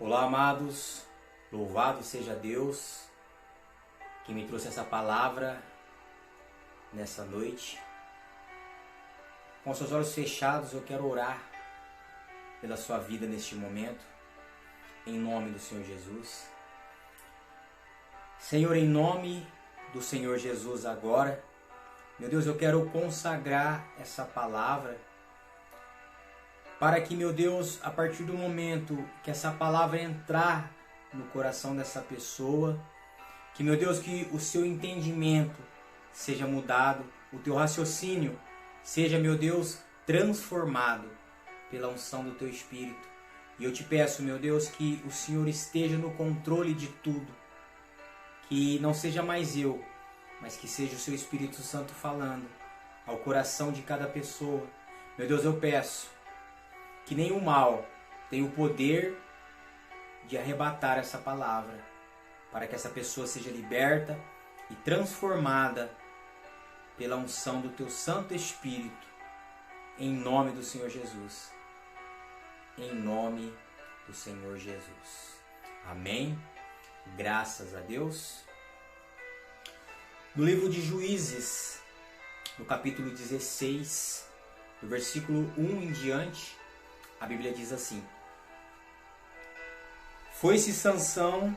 Olá, amados, louvado seja Deus que me trouxe essa palavra nessa noite. Com seus olhos fechados, eu quero orar pela sua vida neste momento, em nome do Senhor Jesus. Senhor, em nome do Senhor Jesus agora, meu Deus, eu quero consagrar essa palavra para que, meu Deus, a partir do momento que essa palavra entrar no coração dessa pessoa, que, meu Deus, que o seu entendimento seja mudado, o teu raciocínio seja, meu Deus, transformado pela unção do teu Espírito. E eu te peço, meu Deus, que o Senhor esteja no controle de tudo, que não seja mais eu, mas que seja o seu Espírito Santo falando ao coração de cada pessoa. Meu Deus, eu peço que nenhum mal tenha o poder de arrebatar essa palavra, para que essa pessoa seja liberta e transformada pela unção do teu Santo Espírito, em nome do Senhor Jesus. Em nome do Senhor Jesus. Amém. Graças a Deus. No livro de Juízes, no capítulo 16, do versículo 1 em diante, a Bíblia diz assim: Foi-se Sansão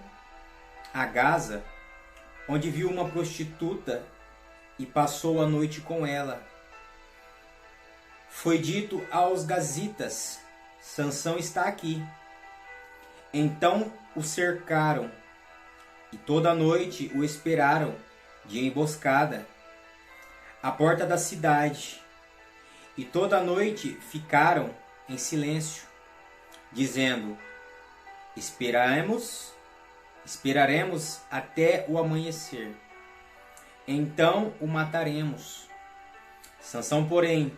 a Gaza, onde viu uma prostituta e passou a noite com ela. Foi dito aos gazitas: Sansão está aqui. Então o cercaram e toda a noite o esperaram de emboscada à porta da cidade. E toda a noite ficaram em silêncio, dizendo: Esperaremos até o amanhecer. Então o mataremos. Sansão, porém,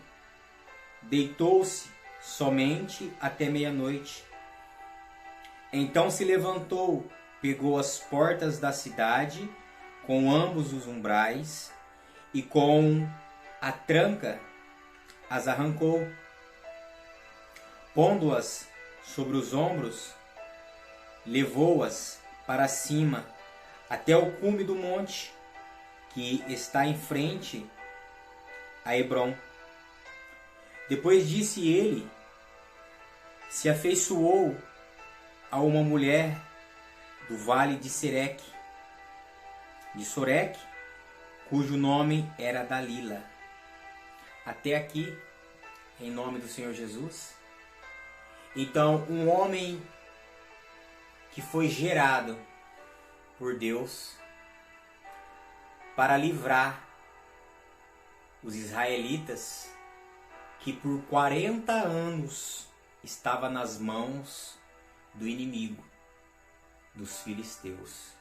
deitou-se somente até meia-noite. Então se levantou, pegou as portas da cidade, com ambos os umbrais, e com a tranca as arrancou. Pondo-as sobre os ombros, levou-as para cima, até o cume do monte, que está em frente a Hebrom. Depois disse ele, se afeiçoou a uma mulher do vale de Soreque, cujo nome era Dalila. Até aqui, em nome do Senhor Jesus. Então, um homem que foi gerado por Deus para livrar os israelitas, que por 40 anos estava nas mãos do inimigo, dos filisteus.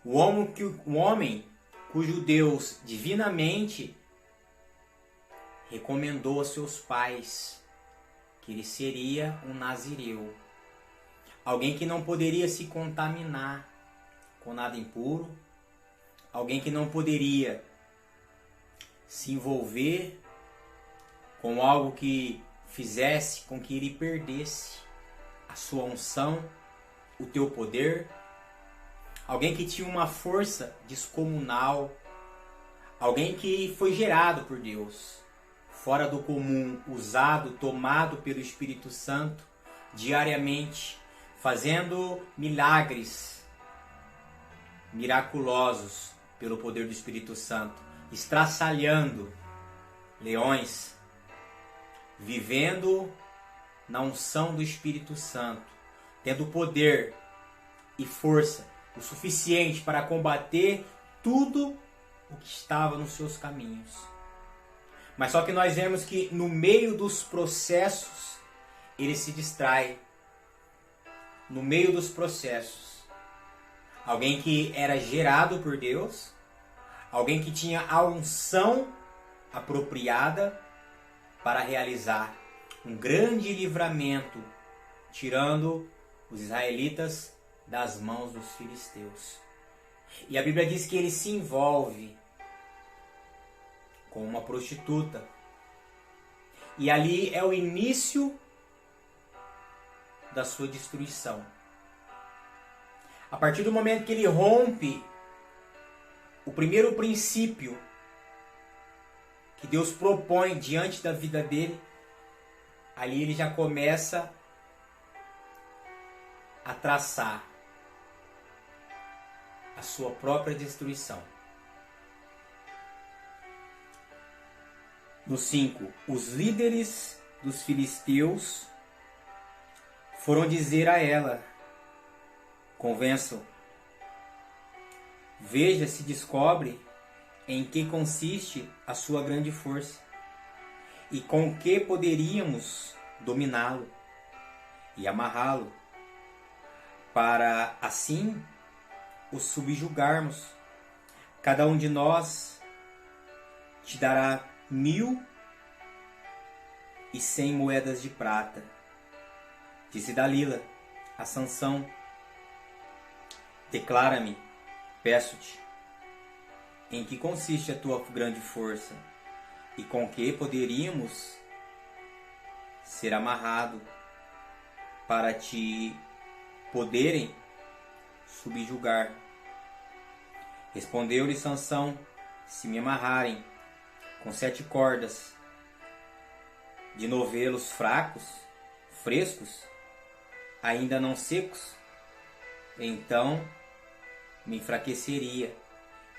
O homem cujo Deus divinamente recomendou a seus pais que ele seria um nazireu, alguém que não poderia se contaminar com nada impuro, alguém que não poderia se envolver com algo que fizesse com que ele perdesse a sua unção, o teu poder, alguém que tinha uma força descomunal, alguém que foi gerado por Deus, fora do comum, usado, tomado pelo Espírito Santo diariamente, fazendo milagres miraculosos pelo poder do Espírito Santo, estraçalhando leões, vivendo na unção do Espírito Santo, tendo poder e força o suficiente para combater tudo o que estava nos seus caminhos. Mas só que nós vemos que no meio dos processos ele se distrai. No meio dos processos, alguém que era gerado por Deus, alguém que tinha a unção apropriada para realizar um grande livramento, tirando os israelitas das mãos dos filisteus. E a Bíblia diz que ele se envolve com uma prostituta. E ali é o início da sua destruição. A partir do momento que ele rompe o primeiro princípio que Deus propõe diante da vida dele, ali ele já começa a traçar a sua própria destruição. No 5, os líderes dos filisteus foram dizer a ela: convençam, veja se descobre em que consiste a sua grande força e com que poderíamos dominá-lo e amarrá-lo, para assim o subjugarmos. Cada um de nós te dará 1.100 moedas de prata. Disse Dalila a Sansão: declara-me, peço-te, em que consiste a tua grande força e com que poderíamos ser amarrado para te poderem subjugar. Respondeu-lhe Sansão: se me amarrarem com 7 cordas de novelos frescos, ainda não secos, então me enfraqueceria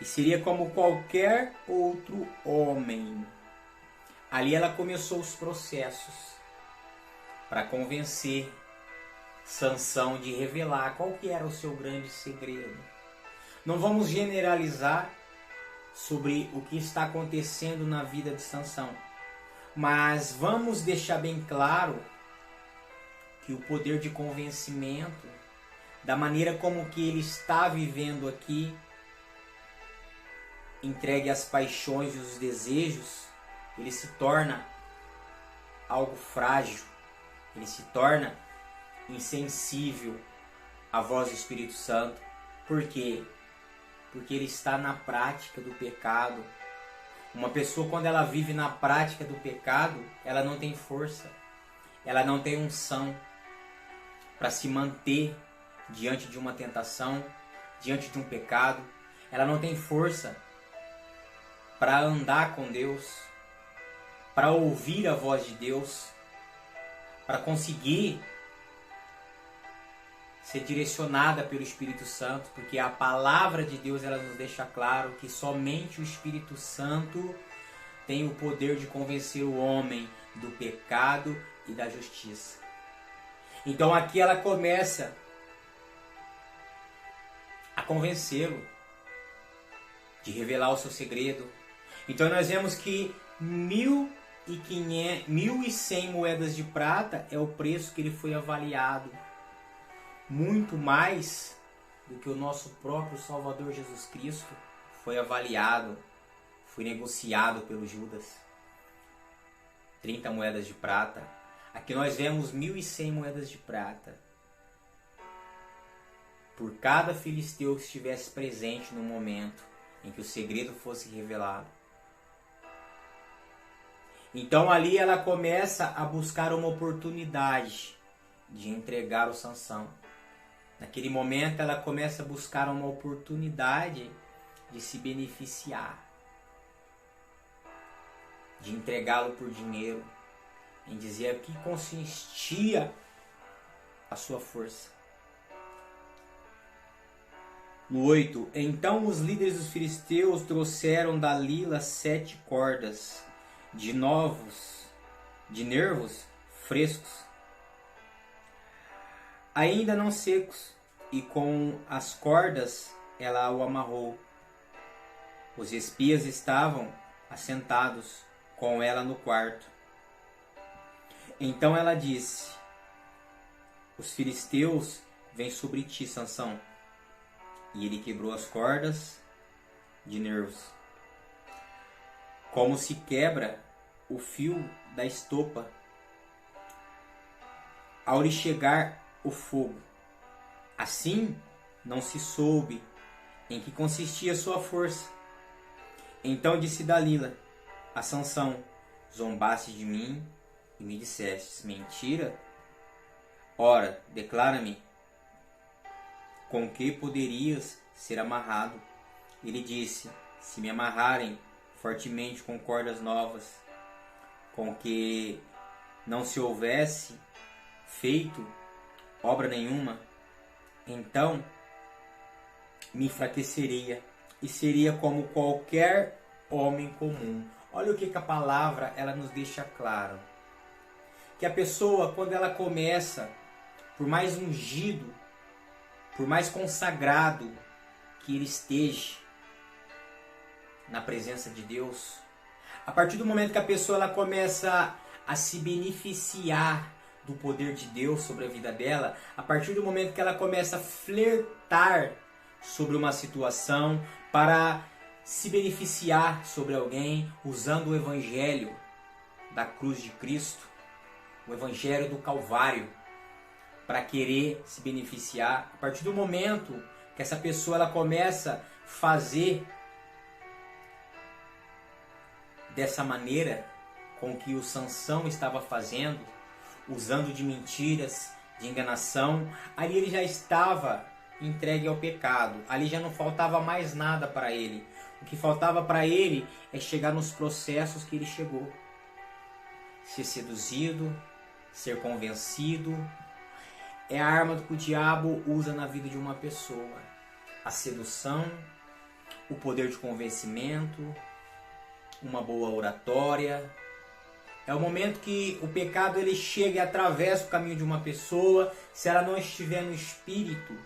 e seria como qualquer outro homem. Ali ela começou os processos para convencer Sansão de revelar qual que era o seu grande segredo. Não vamos generalizar sobre o que está acontecendo na vida de Sansão, mas vamos deixar bem claro que o poder de convencimento, da maneira como que ele está vivendo aqui, entregue às paixões e os desejos, ele se torna algo frágil, ele se torna insensível à voz do Espírito Santo. Por quê? Porque ele está na prática do pecado. Uma pessoa, quando ela vive na prática do pecado, ela não tem força, ela não tem unção para se manter diante de uma tentação, diante de um pecado. Ela não tem força para andar com Deus, para ouvir a voz de Deus, para conseguir ser direcionada pelo Espírito Santo, porque a palavra de Deus ela nos deixa claro que somente o Espírito Santo tem o poder de convencer o homem do pecado e da justiça. Então aqui ela começa a convencê-lo de revelar o seu segredo. Então nós vemos que 1.100 moedas de prata é o preço que ele foi avaliado. Muito mais do que o nosso próprio Salvador Jesus Cristo foi avaliado, foi negociado pelo Judas. 30 moedas de prata. Aqui nós vemos 1.100 moedas de prata. Por cada filisteu que estivesse presente no momento em que o segredo fosse revelado. Então ali ela começa a buscar uma oportunidade de entregar o Sansão. Naquele momento ela começa a buscar uma oportunidade de se beneficiar, de entregá-lo por dinheiro, em dizer o que consistia a sua força. No 8, então os líderes dos filisteus trouxeram Dalila 7 cordas de nervos frescos, ainda não secos, e com as cordas ela o amarrou. Os espias estavam assentados com ela no quarto. Então ela disse: os filisteus vêm sobre ti, Sansão. E ele quebrou as cordas de nervos, como se quebra o fio da estopa ao lhe chegar o fogo. Assim não se soube em que consistia sua força. Então disse Dalila a Sansão: zombaste de mim e me dissestes: mentira, Ora, declara-me, com que poderias ser amarrado? Ele disse, se me amarrarem fortemente com cordas novas, com que não se houvesse feito obra nenhuma, então me enfraqueceria e seria como qualquer homem comum. Olha o que a palavra ela nos deixa claro. Que a pessoa, quando ela começa, por mais ungido, por mais consagrado que ele esteja na presença de Deus, a partir do momento que a pessoa ela começa a se beneficiar do poder de Deus sobre a vida dela, a partir do momento que ela começa a flertar sobre uma situação para se beneficiar sobre alguém, usando o evangelho da cruz de Cristo, o evangelho do Calvário, para querer se beneficiar, a partir do momento que essa pessoa ela começa a fazer dessa maneira com que o Sansão estava fazendo, usando de mentiras, de enganação, ali ele já estava entregue ao pecado. Ali já não faltava mais nada para ele. O que faltava para ele é chegar nos processos que ele chegou. Ser seduzido, ser convencido. É a arma que o diabo usa na vida de uma pessoa. A sedução, o poder de convencimento, uma boa oratória. É o momento que o pecado ele chega e atravessa o caminho de uma pessoa. Se ela não estiver no espírito,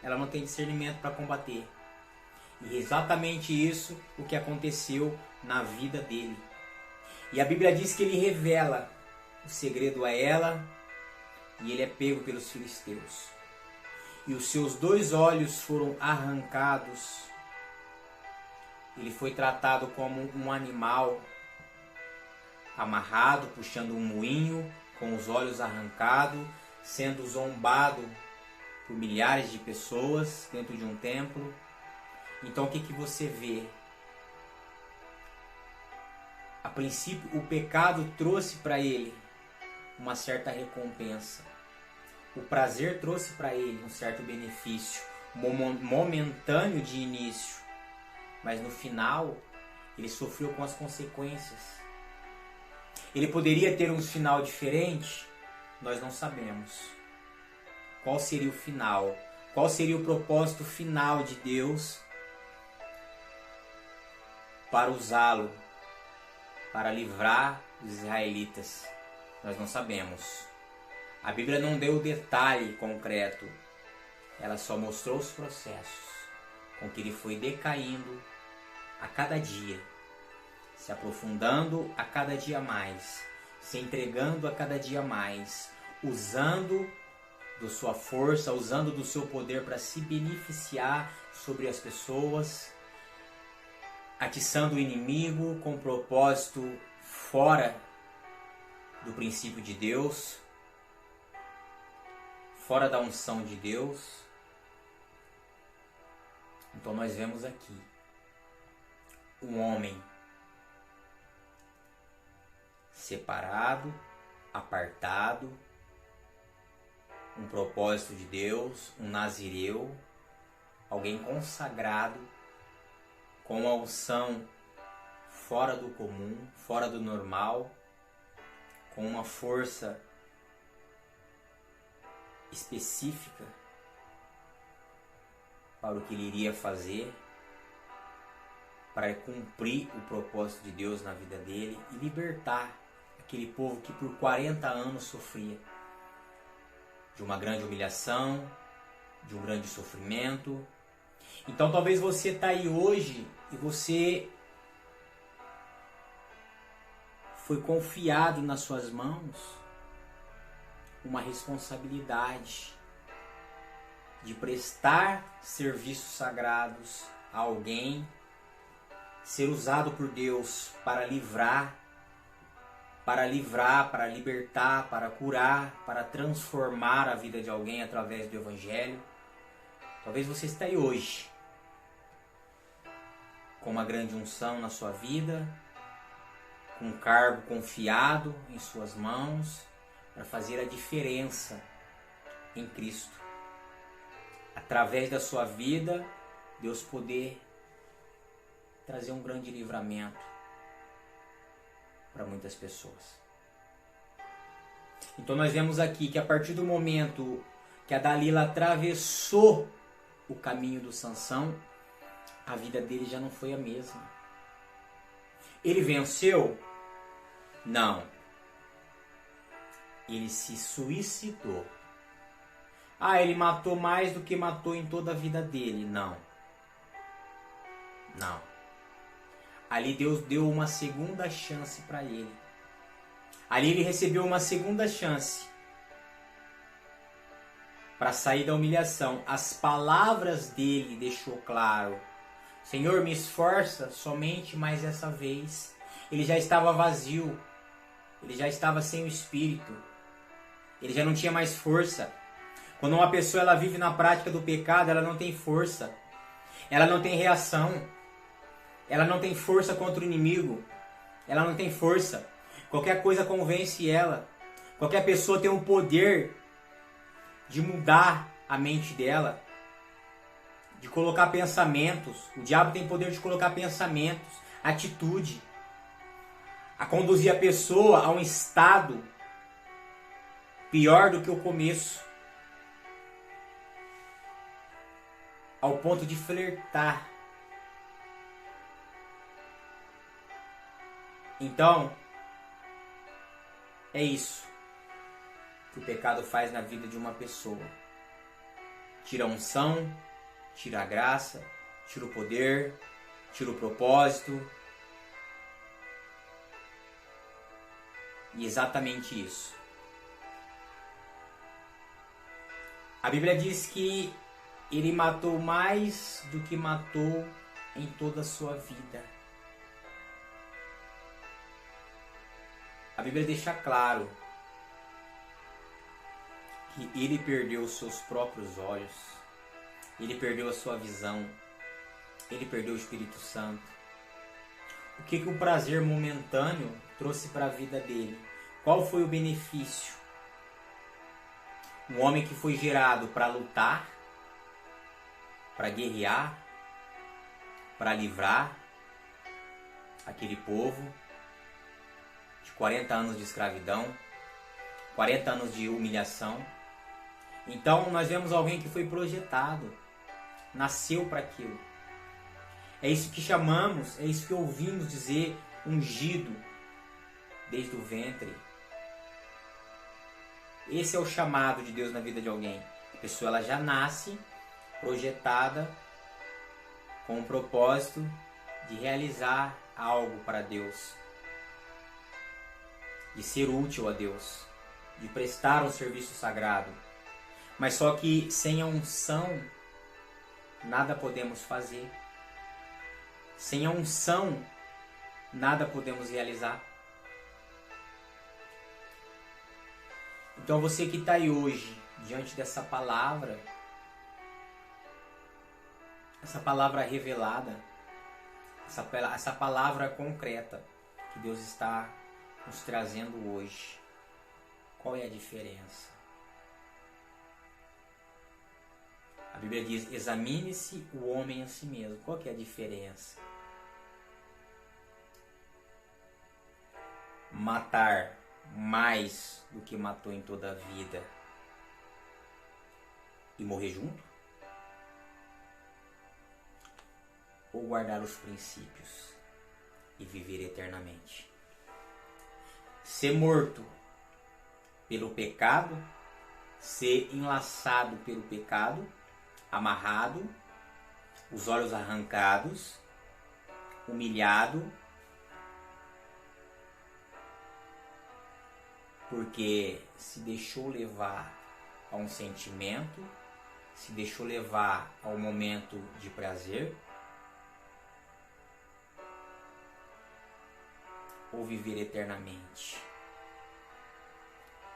ela não tem discernimento para combater. E é exatamente isso o que aconteceu na vida dele. E a Bíblia diz que ele revela o segredo a ela e ele é pego pelos filisteus. E os seus 2 olhos foram arrancados. Ele foi tratado como um animal amarrado, puxando um moinho, com os olhos arrancados, sendo zombado por milhares de pessoas dentro de um templo. Então o que você vê? A princípio o pecado trouxe para ele uma certa recompensa. O prazer trouxe para ele um certo benefício, momentâneo de início. Mas no final ele sofreu com as consequências. Ele poderia ter um final diferente? Nós não sabemos. Qual seria o final? Qual seria o propósito final de Deus para usá-lo, para livrar os israelitas? Nós não sabemos. A Bíblia não deu detalhe concreto. Ela só mostrou os processos com que ele foi decaindo a cada dia, se aprofundando a cada dia mais, se entregando a cada dia mais, usando da sua força, usando do seu poder para se beneficiar sobre as pessoas, atiçando o inimigo com propósito fora do princípio de Deus, fora da unção de Deus. Então nós vemos aqui um homem separado, apartado, um propósito de Deus, um nazireu, alguém consagrado, com uma unção fora do comum, fora do normal, com uma força específica para o que ele iria fazer, para cumprir o propósito de Deus na vida dele e libertar aquele povo que por 40 anos sofria de uma grande humilhação, de um grande sofrimento. Então talvez você está aí hoje e você foi confiado nas suas mãos uma responsabilidade de prestar serviços sagrados a alguém, ser usado por Deus para livrar, para libertar, para curar, para transformar a vida de alguém através do Evangelho. Talvez você esteja aí hoje com uma grande unção na sua vida, com um cargo confiado em suas mãos, para fazer a diferença em Cristo. Através da sua vida, Deus poder trazer um grande livramento para muitas pessoas. Então nós vemos aqui que a partir do momento que a Dalila atravessou o caminho do Sansão, a vida dele já não foi a mesma. Ele venceu? Não. Ele se suicidou. Ah, ele matou mais do que matou em toda a vida dele. Não. Não. Ali Deus deu uma segunda chance para ele. Ali ele recebeu uma segunda chance para sair da humilhação. As palavras dele deixou claro: Senhor, me esforça somente mais essa vez. Ele já estava vazio. Ele já estava sem o Espírito. Ele já não tinha mais força. Quando uma pessoa ela vive na prática do pecado, ela não tem força. Ela não tem reação. Ela não tem força contra o inimigo. Ela não tem força. Qualquer coisa convence ela. Qualquer pessoa tem o poder de mudar a mente dela, de colocar pensamentos. O diabo tem poder de colocar pensamentos, atitude, a conduzir a pessoa a um estado pior do que o começo, ao ponto de flertar. Então, é isso que o pecado faz na vida de uma pessoa. Tira a unção, tira a graça, tira o poder, tira o propósito. E exatamente isso. A Bíblia diz que ele matou mais do que matou em toda a sua vida. A Bíblia deixa claro que ele perdeu os seus próprios olhos, ele perdeu a sua visão, ele perdeu o Espírito Santo. O que o prazer momentâneo trouxe para a vida dele? Qual foi o benefício? Um homem que foi gerado para lutar, para guerrear, para livrar aquele povo de 40 anos de escravidão, 40 anos de humilhação. Então nós vemos alguém que foi projetado, nasceu para aquilo. É isso que chamamos, é isso que ouvimos dizer, ungido desde o ventre. Esse é o chamado de Deus na vida de alguém. A pessoa ela já nasce projetada com o propósito de realizar algo para Deus, de ser útil a Deus, de prestar um serviço sagrado. Mas só que sem a unção nada podemos fazer. Sem a unção nada podemos realizar. Então você que está aí hoje diante dessa palavra revelada, essa palavra concreta que Deus está nos trazendo hoje, qual é a diferença? A Bíblia diz: examine-se o homem a si mesmo. Qual que é a diferença? Matar mais do que matou em toda a vida e morrer junto? Ou guardar os princípios e viver eternamente? Ser morto pelo pecado, ser enlaçado pelo pecado, amarrado, os olhos arrancados, humilhado, porque se deixou levar a um sentimento, se deixou levar a um momento de prazer, ou viver eternamente,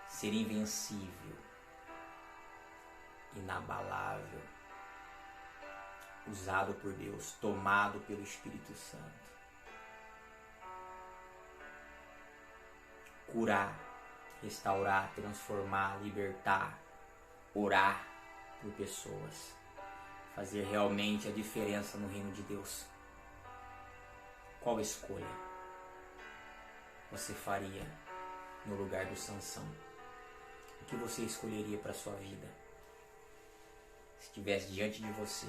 ser invencível, inabalável, usado por Deus, tomado pelo Espírito Santo, curar, restaurar, transformar, libertar, orar por pessoas, fazer realmente a diferença no reino de Deus. Qual escolha você faria no lugar do Sansão? O que você escolheria para a sua vida? Se estivesse diante de você,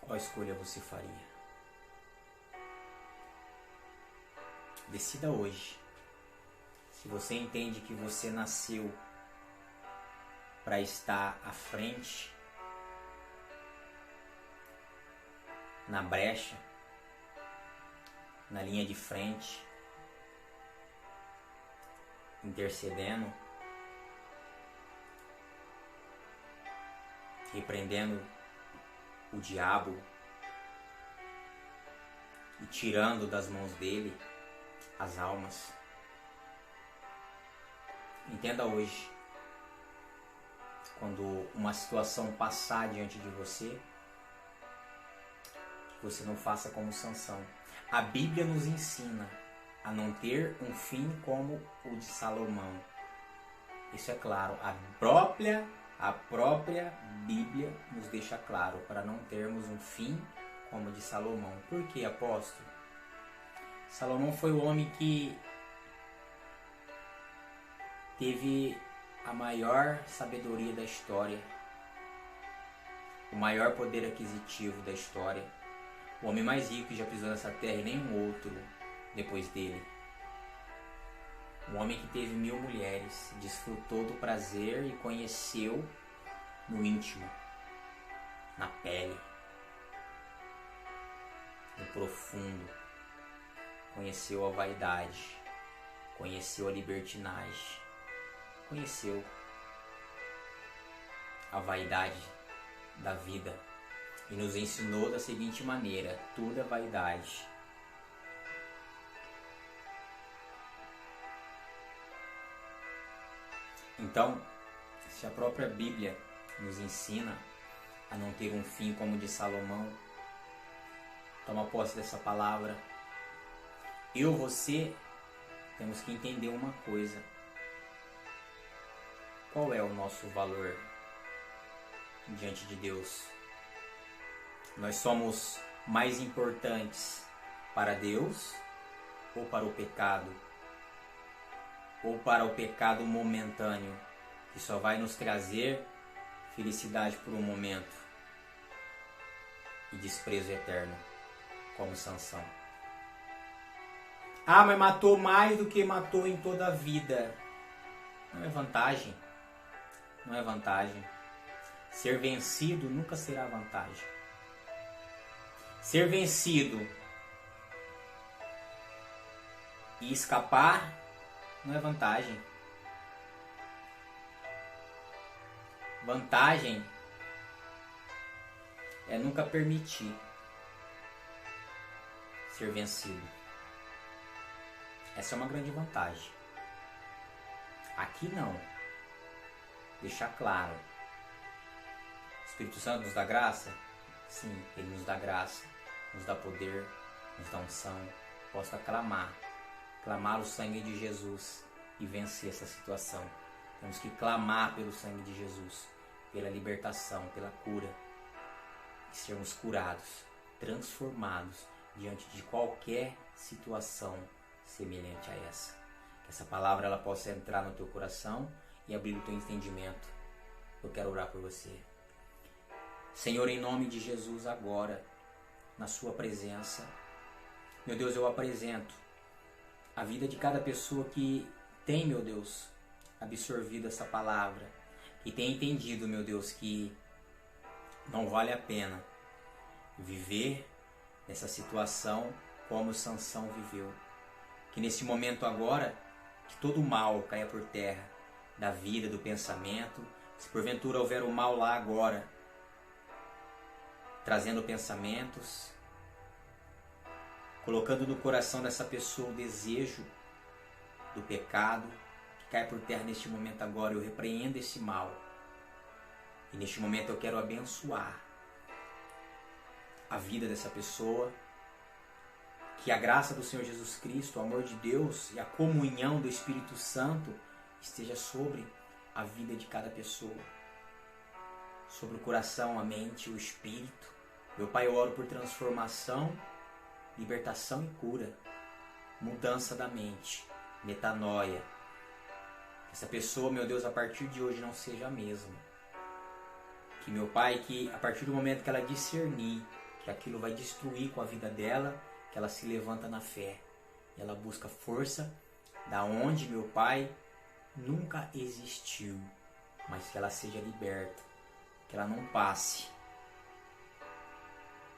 qual escolha você faria? Decida hoje. Se você entende que você nasceu para estar à frente, na brecha, na linha de frente, intercedendo, repreendendo o diabo e tirando das mãos dele as almas. Entenda hoje, quando uma situação passar diante de você, que você não faça como Sansão. A Bíblia nos ensina a não ter um fim como o de Salomão. Isso é claro, a própria Bíblia nos deixa claro para não termos um fim como o de Salomão. Por que, apóstolo? Salomão foi o homem que teve a maior sabedoria da história, o maior poder aquisitivo da história, o homem mais rico que já pisou nessa terra e nenhum outro depois dele. Um homem que teve 1000 mulheres, desfrutou do prazer e conheceu no íntimo, na pele, no profundo. Conheceu a vaidade, conheceu a libertinagem, conheceu a vaidade da vida e nos ensinou da seguinte maneira: tudo é vaidade. Então, se a própria Bíblia nos ensina a não ter um fim como o de Salomão, toma posse dessa palavra. Você temos que entender uma coisa: qual é o nosso valor diante de Deus? Nós somos mais importantes para Deus ou para o pecado? Ou para o pecado momentâneo, que só vai nos trazer felicidade por um momento e desprezo eterno, como Sansão? Ah, mas matou mais do que matou em toda a vida. Não é vantagem. Não é vantagem. Ser vencido nunca será vantagem. Ser vencido e escapar não é vantagem. Vantagem é nunca permitir ser vencido. Essa é uma grande vantagem. Aqui não. Deixar claro. O Espírito Santo nos dá graça? Sim, Ele nos dá graça, nos dá poder, nos dá unção. Posso clamar o sangue de Jesus e vencer essa situação. Temos que clamar pelo sangue de Jesus, pela libertação, pela cura, e sermos curados, transformados diante de qualquer situação semelhante a essa. Que essa palavra ela possa entrar no teu coração e abrir o teu entendimento. Eu quero orar por você. Senhor, em nome de Jesus, agora, na sua presença, meu Deus, eu apresento a vida de cada pessoa que tem, meu Deus, absorvido essa palavra, que tem entendido, meu Deus, que não vale a pena viver nessa situação como Sansão viveu. Que nesse momento agora, que todo o mal caia por terra, da vida, do pensamento. Se porventura houver o mal lá agora, trazendo pensamentos, colocando no coração dessa pessoa o desejo do pecado, que cai por terra neste momento agora, eu repreendo esse mal. E neste momento eu quero abençoar a vida dessa pessoa, que a graça do Senhor Jesus Cristo, o amor de Deus e a comunhão do Espírito Santo esteja sobre a vida de cada pessoa, sobre o coração, a mente, o espírito. Meu Pai, eu oro por transformação, libertação e cura, mudança da mente, metanoia. Essa pessoa, meu Deus, a partir de hoje não seja a mesma. Que, meu Pai, que a partir do momento que ela discernir que aquilo vai destruir com a vida dela, que ela se levanta na fé e ela busca força da onde, meu Pai, nunca existiu, mas que ela seja liberta, que ela não passe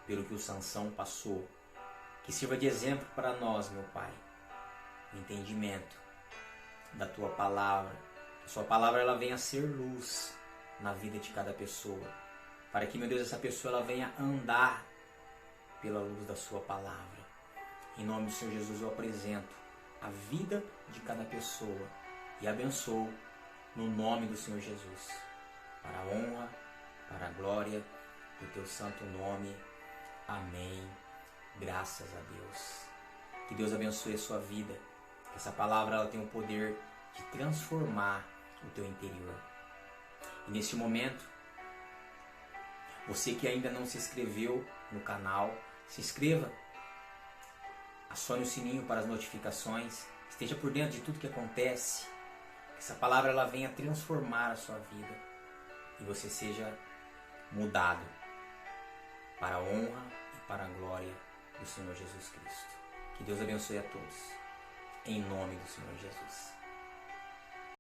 pelo que o Sansão passou, que sirva de exemplo para nós, meu Pai, o entendimento da Tua Palavra, que a Sua Palavra ela venha ser luz na vida de cada pessoa, para que, meu Deus, essa pessoa ela venha andar pela luz da Sua Palavra. Em nome do Senhor Jesus eu apresento a vida de cada pessoa e abençoo no nome do Senhor Jesus, para a honra, para a glória do Teu santo nome. Amém. Graças a Deus. Que Deus abençoe a sua vida, que essa palavra ela tem o poder de transformar o teu interior. E neste momento, você que ainda não se inscreveu no canal, se inscreva, acione o sininho para as notificações, esteja por dentro de tudo que acontece, que essa palavra ela venha transformar a sua vida e você seja mudado para a honra e para a glória do Senhor Jesus Cristo. Que Deus abençoe a todos, em nome do Senhor Jesus.